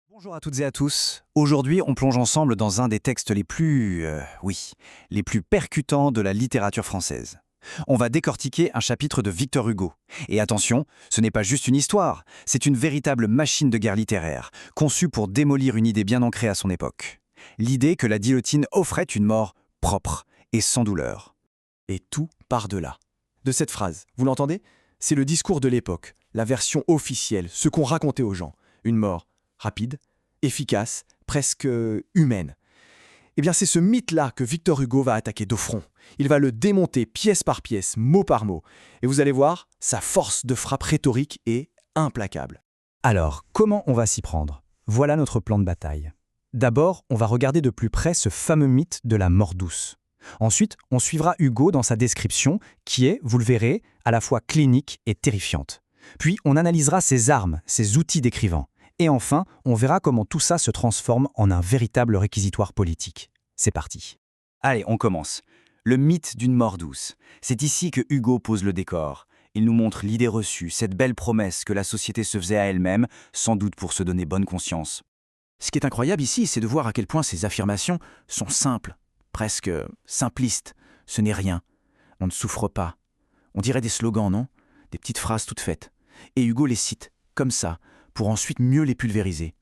Bonjour à toutes et à tous. Aujourd'hui, on plonge ensemble dans un des textes les plus percutants de la littérature française. On va décortiquer un chapitre de Victor Hugo. Et attention, ce n'est pas juste une histoire, c'est une véritable machine de guerre littéraire, conçue pour démolir une idée bien ancrée à son époque. L'idée que la guillotine offrait une mort propre et sans douleur. Et tout part de là. De cette phrase, vous l'entendez? C'est le discours de l'époque, la version officielle, ce qu'on racontait aux gens. Une mort rapide, efficace, presque humaine. Eh bien, c'est ce mythe-là que Victor Hugo va attaquer de front. Il va le démonter pièce par pièce, mot par mot. Et vous allez voir, sa force de frappe rhétorique est implacable. Alors, comment on va s'y prendre? Voilà notre plan de bataille. D'abord, on va regarder de plus près ce fameux mythe de la mort douce. Ensuite, on suivra Hugo dans sa description, qui est, vous le verrez, à la fois clinique et terrifiante. Puis, on analysera ses armes, ses outils d'écrivain. Et enfin, on verra comment tout ça se transforme en un véritable réquisitoire politique. C'est parti. Allez, on commence. Le mythe d'une mort douce. C'est ici que Hugo pose le décor. Il nous montre l'idée reçue, cette belle promesse que la société se faisait à elle-même, sans doute pour se donner bonne conscience. Ce qui est incroyable ici, c'est de voir à quel point ces affirmations sont simples, presque simplistes. Ce n'est rien. On ne souffre pas. On dirait des slogans, non? Des petites phrases toutes faites. Et Hugo les cite, comme ça, pour ensuite mieux les pulvériser.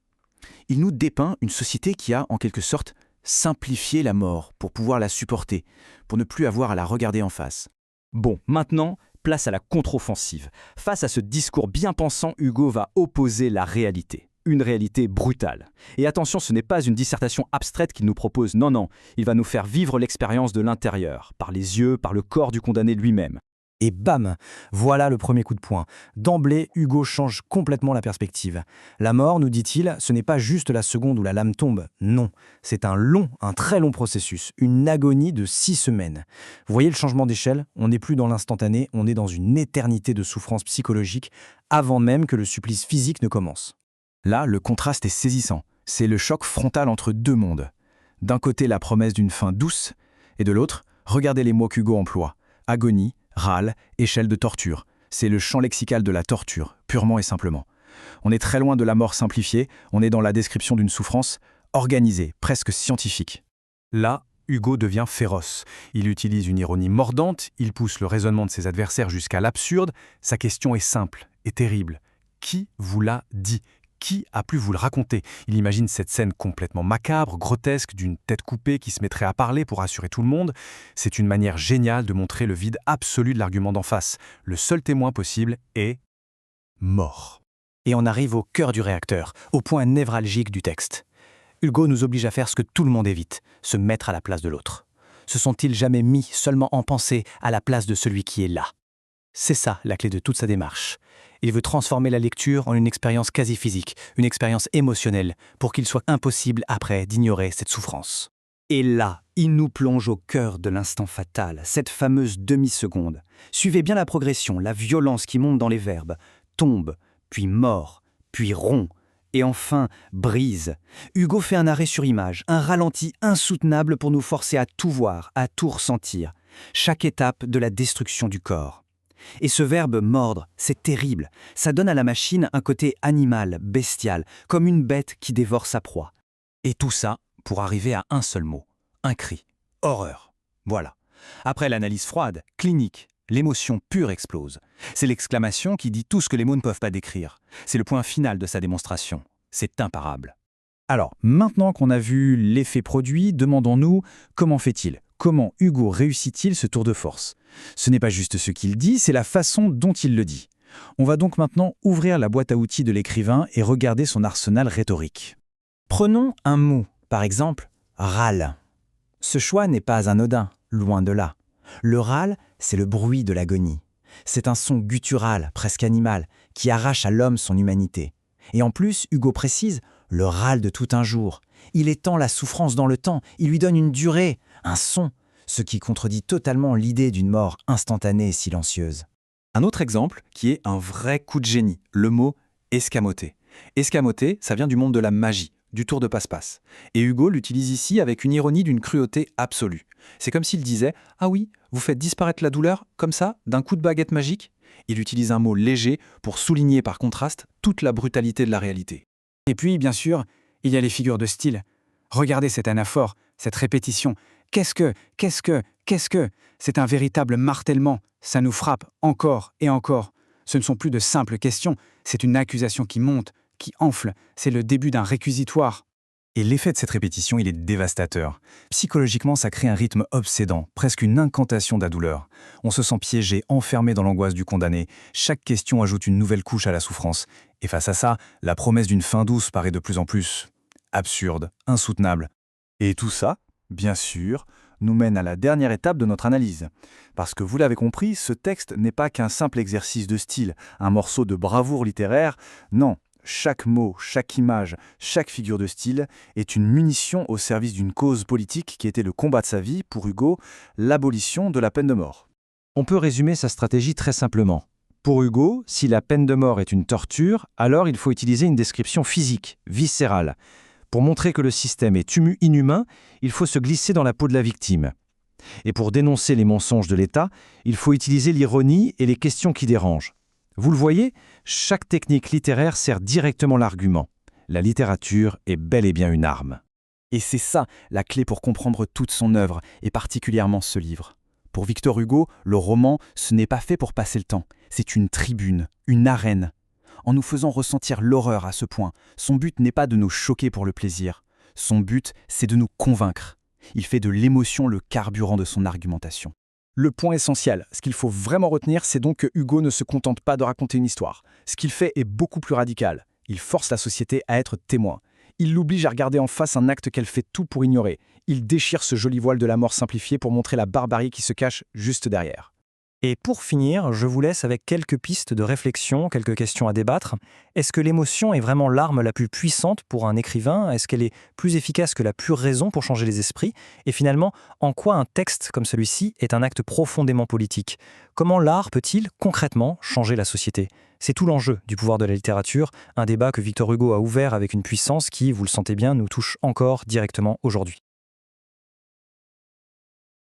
Il nous dépeint une société qui a, en quelque sorte, simplifié la mort pour pouvoir la supporter, pour ne plus avoir à la regarder en face. Bon, maintenant, place à la contre-offensive. Face à ce discours bien pensant, Hugo va opposer la réalité. Une réalité brutale. Et attention, ce n'est pas une dissertation abstraite qu'il nous propose, non, il va nous faire vivre l'expérience de l'intérieur, par les yeux, par le corps du condamné lui-même. Et bam, voilà le premier coup de poing. D'emblée, Hugo change complètement la perspective. La mort, nous dit-il, ce n'est pas juste la seconde où la lame tombe. Non, c'est un très long processus, une agonie de 6 semaines. Vous voyez le changement d'échelle? On n'est plus dans l'instantané, on est dans une éternité de souffrance psychologique avant même que le supplice physique ne commence. Là, le contraste est saisissant. C'est le choc frontal entre deux mondes. D'un côté, la promesse d'une fin douce, et de l'autre, regardez les mots qu'Hugo emploie. Agonie, râle, échelle de torture. C'est le champ lexical de la torture, purement et simplement. On est très loin de la mort simplifiée, on est dans la description d'une souffrance organisée, presque scientifique. Là, Hugo devient féroce. Il utilise une ironie mordante, il pousse le raisonnement de ses adversaires jusqu'à l'absurde. Sa question est simple et terrible. Qui vous l'a dit ? Qui a pu vous le raconter? Il imagine cette scène complètement macabre, grotesque, d'une tête coupée qui se mettrait à parler pour rassurer tout le monde. C'est une manière géniale de montrer le vide absolu de l'argument d'en face. Le seul témoin possible est mort. Et on arrive au cœur du réacteur, au point névralgique du texte. Hugo nous oblige à faire ce que tout le monde évite, se mettre à la place de l'autre. Se sont-ils jamais mis, seulement en pensée, à la place de celui qui est là? C'est ça la clé de toute sa démarche. Il veut transformer la lecture en une expérience quasi physique, une expérience émotionnelle, pour qu'il soit impossible après d'ignorer cette souffrance. Et là, il nous plonge au cœur de l'instant fatal, cette fameuse demi-seconde. Suivez bien la progression, la violence qui monte dans les verbes. Tombe, puis mort, puis rompt, et enfin brise. Hugo fait un arrêt sur image, un ralenti insoutenable pour nous forcer à tout voir, à tout ressentir. Chaque étape de la destruction du corps. Et ce verbe mordre, c'est terrible. Ça donne à la machine un côté animal, bestial, comme une bête qui dévore sa proie. Et tout ça pour arriver à un seul mot, un cri, horreur. Voilà. Après l'analyse froide, clinique, l'émotion pure explose. C'est l'exclamation qui dit tout ce que les mots ne peuvent pas décrire. C'est le point final de sa démonstration. C'est imparable. Alors, maintenant qu'on a vu l'effet produit, demandons-nous comment fait-il? Comment Hugo réussit-il ce tour de force? Ce n'est pas juste ce qu'il dit, c'est la façon dont il le dit. On va donc maintenant ouvrir la boîte à outils de l'écrivain et regarder son arsenal rhétorique. Prenons un mot, par exemple, râle. Ce choix n'est pas anodin, loin de là. Le râle, c'est le bruit de l'agonie. C'est un son guttural, presque animal, qui arrache à l'homme son humanité. Et en plus, Hugo précise, le râle de tout un jour. Il étend la souffrance dans le temps, il lui donne une durée, un son, ce qui contredit totalement l'idée d'une mort instantanée et silencieuse. Un autre exemple qui est un vrai coup de génie, le mot escamoté. Escamoté, ça vient du monde de la magie, du tour de passe-passe. Et Hugo l'utilise ici avec une ironie d'une cruauté absolue. C'est comme s'il disait « Ah oui, vous faites disparaître la douleur, comme ça, d'un coup de baguette magique ?» Il utilise un mot léger pour souligner par contraste toute la brutalité de la réalité. Et puis, bien sûr, il y a les figures de style. Regardez cette anaphore, cette répétition. Qu'est-ce que? C'est un véritable martèlement. Ça nous frappe encore et encore. Ce ne sont plus de simples questions, c'est une accusation qui monte, qui enfle. C'est le début d'un réquisitoire. Et l'effet de cette répétition, il est dévastateur. Psychologiquement, ça crée un rythme obsédant, presque une incantation de la douleur. On se sent piégé, enfermé dans l'angoisse du condamné. Chaque question ajoute une nouvelle couche à la souffrance. Et face à ça, la promesse d'une fin douce paraît de plus en plus absurde, insoutenable. Et tout ça, bien sûr, nous mène à la dernière étape de notre analyse. Parce que vous l'avez compris, ce texte n'est pas qu'un simple exercice de style, un morceau de bravoure littéraire. Non, chaque mot, chaque image, chaque figure de style est une munition au service d'une cause politique qui était le combat de sa vie, pour Hugo, l'abolition de la peine de mort. On peut résumer sa stratégie très simplement. Pour Hugo, si la peine de mort est une torture, alors il faut utiliser une description physique, viscérale. Pour montrer que le système est inhumain, il faut se glisser dans la peau de la victime. Et pour dénoncer les mensonges de l'État, il faut utiliser l'ironie et les questions qui dérangent. Vous le voyez, chaque technique littéraire sert directement l'argument. La littérature est bel et bien une arme. Et c'est ça la clé pour comprendre toute son œuvre, et particulièrement ce livre. Pour Victor Hugo, le roman, ce n'est pas fait pour passer le temps. C'est une tribune, une arène. En nous faisant ressentir l'horreur à ce point, son but n'est pas de nous choquer pour le plaisir. Son but, c'est de nous convaincre. Il fait de l'émotion le carburant de son argumentation. Le point essentiel, ce qu'il faut vraiment retenir, c'est donc que Hugo ne se contente pas de raconter une histoire. Ce qu'il fait est beaucoup plus radical. Il force la société à être témoin. Il l'oblige à regarder en face un acte qu'elle fait tout pour ignorer. Il déchire ce joli voile de la mort simplifiée pour montrer la barbarie qui se cache juste derrière. Et pour finir, je vous laisse avec quelques pistes de réflexion, quelques questions à débattre. Est-ce que l'émotion est vraiment l'arme la plus puissante pour un écrivain? Est-ce qu'elle est plus efficace que la pure raison pour changer les esprits? Et finalement, en quoi un texte comme celui-ci est un acte profondément politique? Comment l'art peut-il concrètement changer la société? C'est tout l'enjeu du pouvoir de la littérature, un débat que Victor Hugo a ouvert avec une puissance qui, vous le sentez bien, nous touche encore directement aujourd'hui.